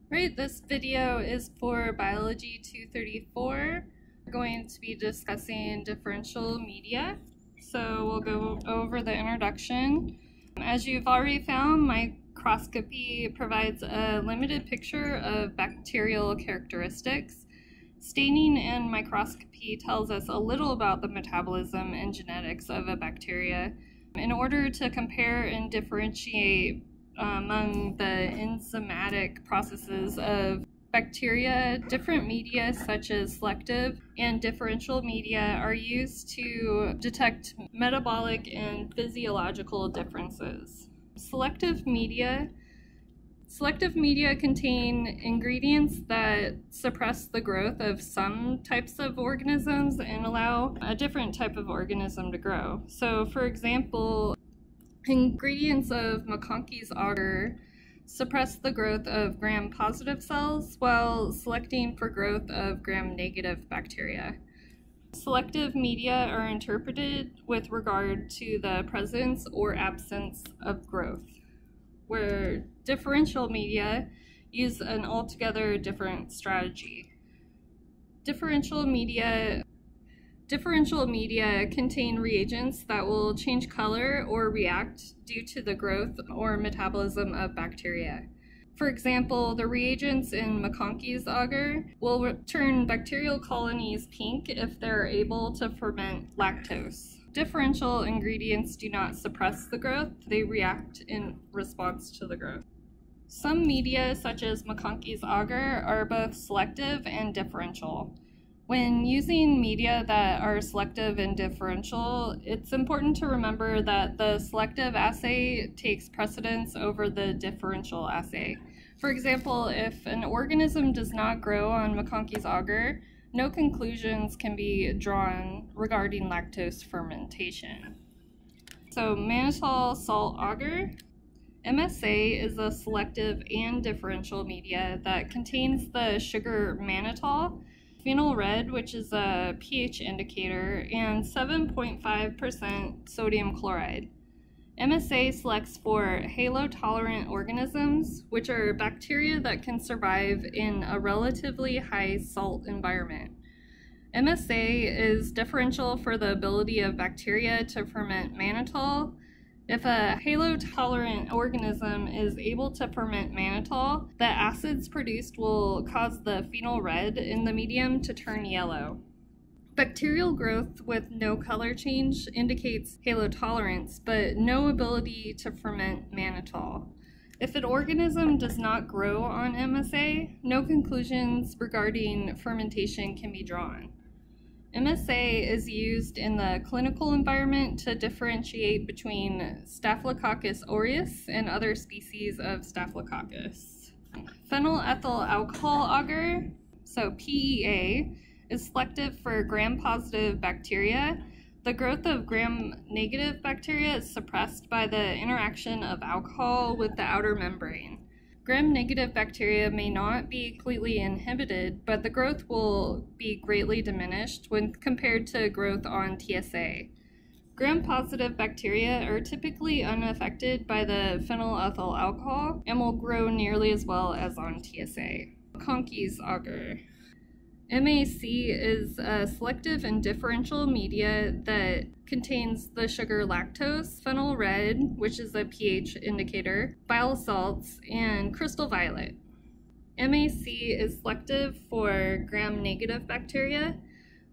Right, this video is for Biology 234. We're going to be discussing differential media. So we'll go over the introduction. As you've already found, microscopy provides a limited picture of bacterial characteristics. Staining in microscopy tells us a little about the metabolism and genetics of a bacteria. In order to compare and differentiate among the enzymatic processes of bacteria, different media such as selective and differential media are used to detect metabolic and physiological differences. Selective media contain ingredients that suppress the growth of some types of organisms and allow a different type of organism to grow. So, for example, ingredients of McConkey's agar suppress the growth of gram-positive cells while selecting for growth of gram-negative bacteria. Selective media are interpreted with regard to the presence or absence of growth, where differential media use an altogether different strategy. Differential media contain reagents that will change color or react due to the growth or metabolism of bacteria. For example, the reagents in McConkey's agar will turn bacterial colonies pink if they're able to ferment lactose. Differential ingredients do not suppress the growth, they react in response to the growth. Some media, such as McConkey's agar, are both selective and differential. When using media that are selective and differential, it's important to remember that the selective assay takes precedence over the differential assay. For example, if an organism does not grow on McConkey's agar, no conclusions can be drawn regarding lactose fermentation. So, mannitol salt agar. MSA is a selective and differential media that contains the sugar mannitol, phenol red, which is a pH indicator, and 7.5% sodium chloride. MSA selects for halotolerant organisms, which are bacteria that can survive in a relatively high salt environment. MSA is differential for the ability of bacteria to ferment mannitol. If a halotolerant organism is able to ferment mannitol, the acids produced will cause the phenol red in the medium to turn yellow. Bacterial growth with no color change indicates halotolerance, but no ability to ferment mannitol. If an organism does not grow on MSA, no conclusions regarding fermentation can be drawn. MSA is used in the clinical environment to differentiate between Staphylococcus aureus and other species of Staphylococcus. Phenylethyl alcohol agar, so PEA, is selective for gram-positive bacteria. The growth of gram-negative bacteria is suppressed by the interaction of alcohol with the outer membrane. Gram-negative bacteria may not be completely inhibited, but the growth will be greatly diminished when compared to growth on TSA. Gram-positive bacteria are typically unaffected by the phenylethyl alcohol and will grow nearly as well as on TSA. McConkey's agar. MAC is a selective and differential media that contains the sugar lactose, phenol red, which is a pH indicator, bile salts, and crystal violet. MAC is selective for gram-negative bacteria.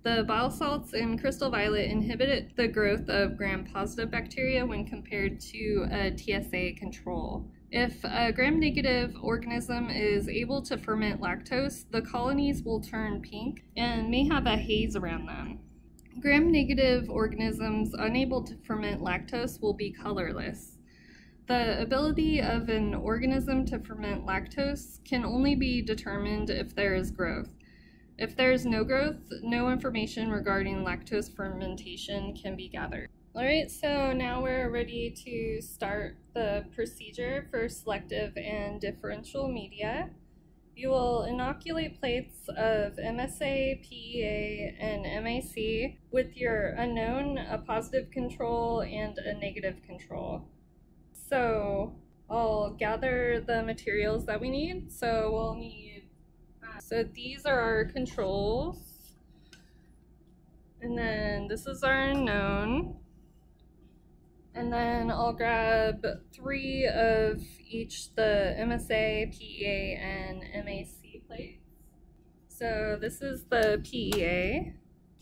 The bile salts and crystal violet inhibit the growth of gram-positive bacteria when compared to a TSA control. If a gram-negative organism is able to ferment lactose, the colonies will turn pink and may have a haze around them. Gram-negative organisms unable to ferment lactose will be colorless. The ability of an organism to ferment lactose can only be determined if there is growth. If there is no growth, no information regarding lactose fermentation can be gathered. Alright, so now we're ready to start the procedure for selective and differential media. You will inoculate plates of MSA, PEA, and MAC with your unknown, a positive control, and a negative control. So I'll gather the materials that we need. So we'll need, so these are our controls. And then this is our unknown. And then I'll grab 3 of each the MSA, PEA, and MAC plates. So this is the PEA,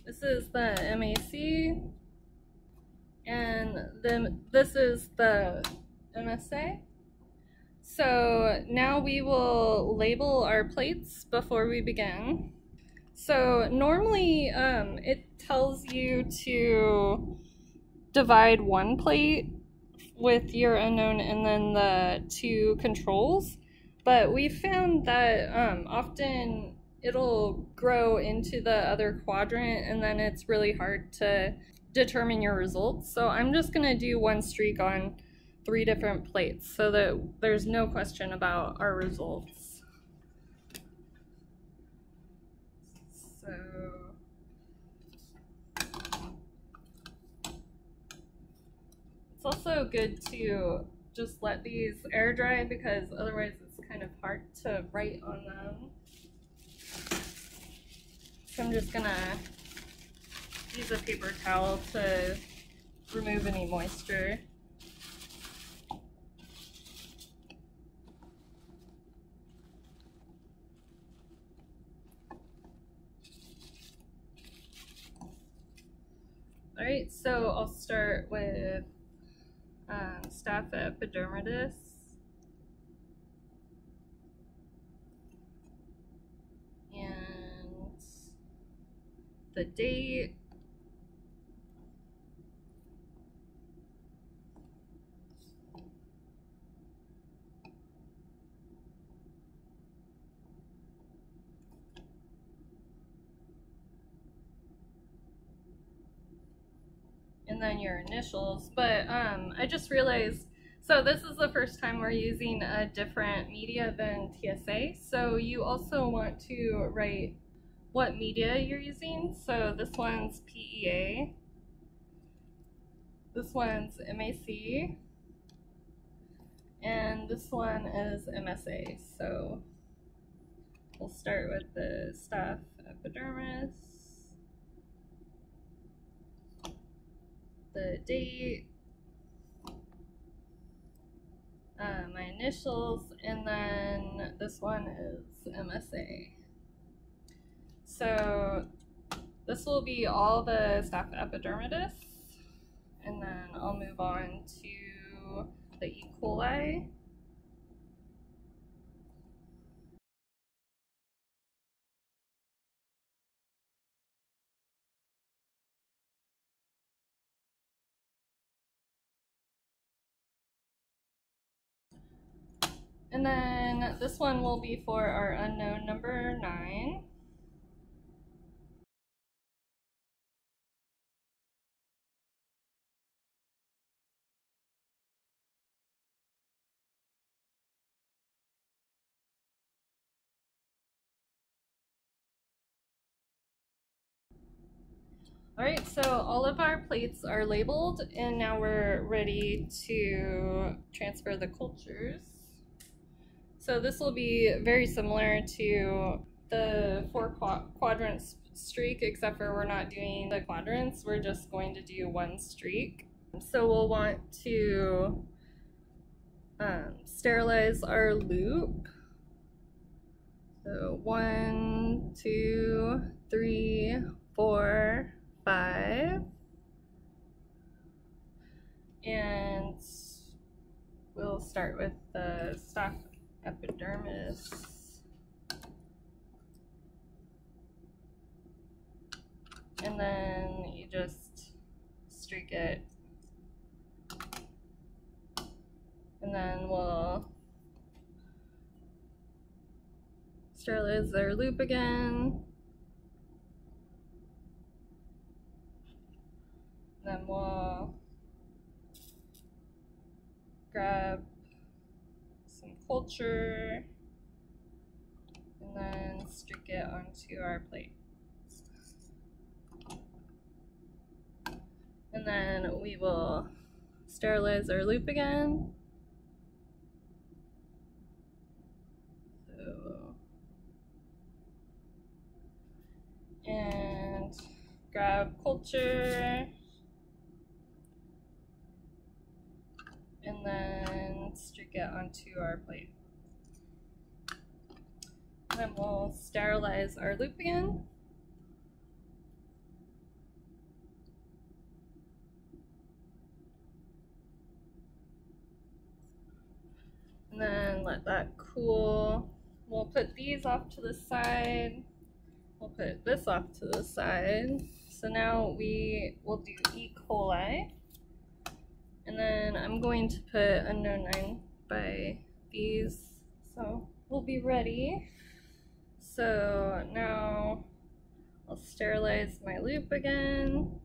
this is the MAC, and then this is the MSA. So now we will label our plates before we begin. So normally it tells you to divide one plate with your unknown and then the 2 controls, but we found that often it'll grow into the other quadrant and then it's really hard to determine your results. So I'm just going to do one streak on 3 different plates so that there's no question about our results. So it's also good to just let these air dry because otherwise it's kind of hard to write on them. So I'm just gonna use a paper towel to remove any moisture. All right, so I'll start with staph epidermidis. And the date. And then your initials, but I just realized, so this is the first time we're using a different media than TSA, so you also want to write what media you're using. So this one's PEA, this one's MAC, and this one is MSA. So we'll start with the staph epidermis, the date, my initials, and then this one is MSA. So this will be all the staph epidermidis, and then I'll move on to the E. coli. And then this one will be for our unknown number 9. All right, so all of our plates are labeled, and now we're ready to transfer the cultures. So this will be very similar to the 4 quadrants streak, except for we're not doing the quadrants, we're just going to do 1 streak. So we'll want to sterilize our loop. So 1, 2, 3, 4, 5. And we'll start with the staph epidermis. And then you just streak it. And then we'll sterilize their loop again. Then we'll grab some culture and then streak it onto our plate. And then we will sterilize our loop again. grab culture and then stick it onto our plate. Then we'll sterilize our loop again. And then let that cool. We'll put these off to the side. We'll put this off to the side. So now we will do E. coli. And then I'm going to put unknown 9 by these. So we'll be ready. So now I'll sterilize my loop again.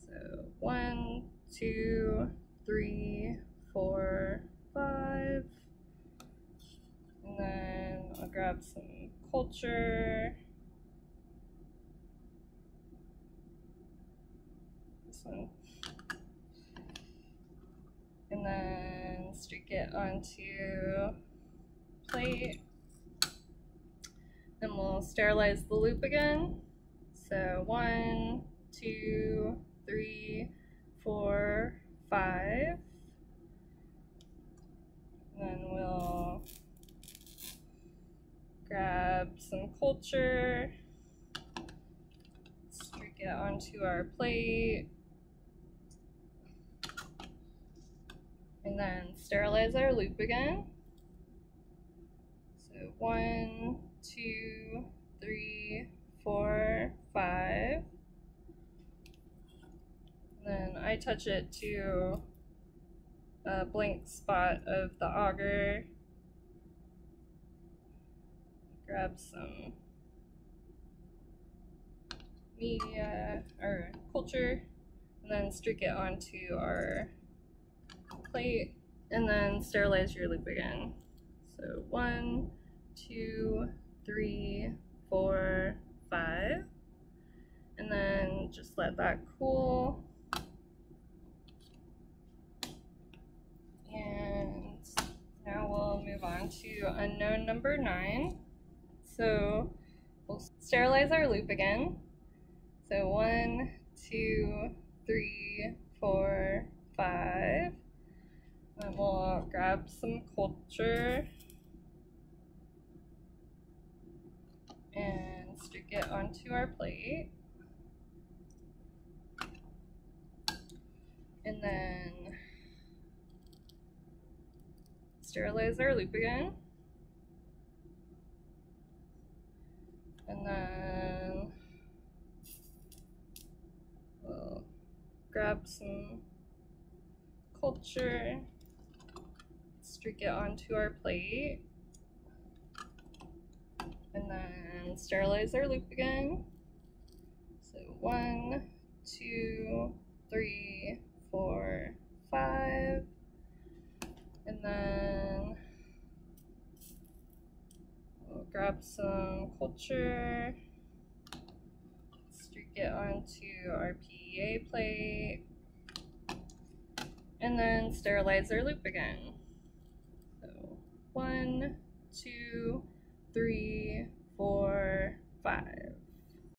So 1, 2, 3, 4, 5. And then I'll grab some culture. This one. And then stick it onto plate. Then we'll sterilize the loop again. So 1, 2, 3, 4, 5. And then we'll grab some culture, stick it onto our plate, and then sterilize our loop again. So 1, 2, 3, 4, 5. And then I touch it to a blank spot of the auger. Grab some media or culture and then stick it onto our plate and then sterilize your loop again. So 1, 2, 3, 4, 5. And then just let that cool. And now we'll move on to unknown number 9. So we'll sterilize our loop again. So 1, 2, 3, 4, 5. Then we'll grab some culture and stick it onto our plate. And then sterilize our loop again. And then we'll grab some culture, stick it onto our plate, and then sterilize our loop again. So 1, 2, 3, 4, 5. And then we'll grab some culture, stick it onto our PEA plate, and then sterilize our loop again. So 1, 2, 3, 4, 5.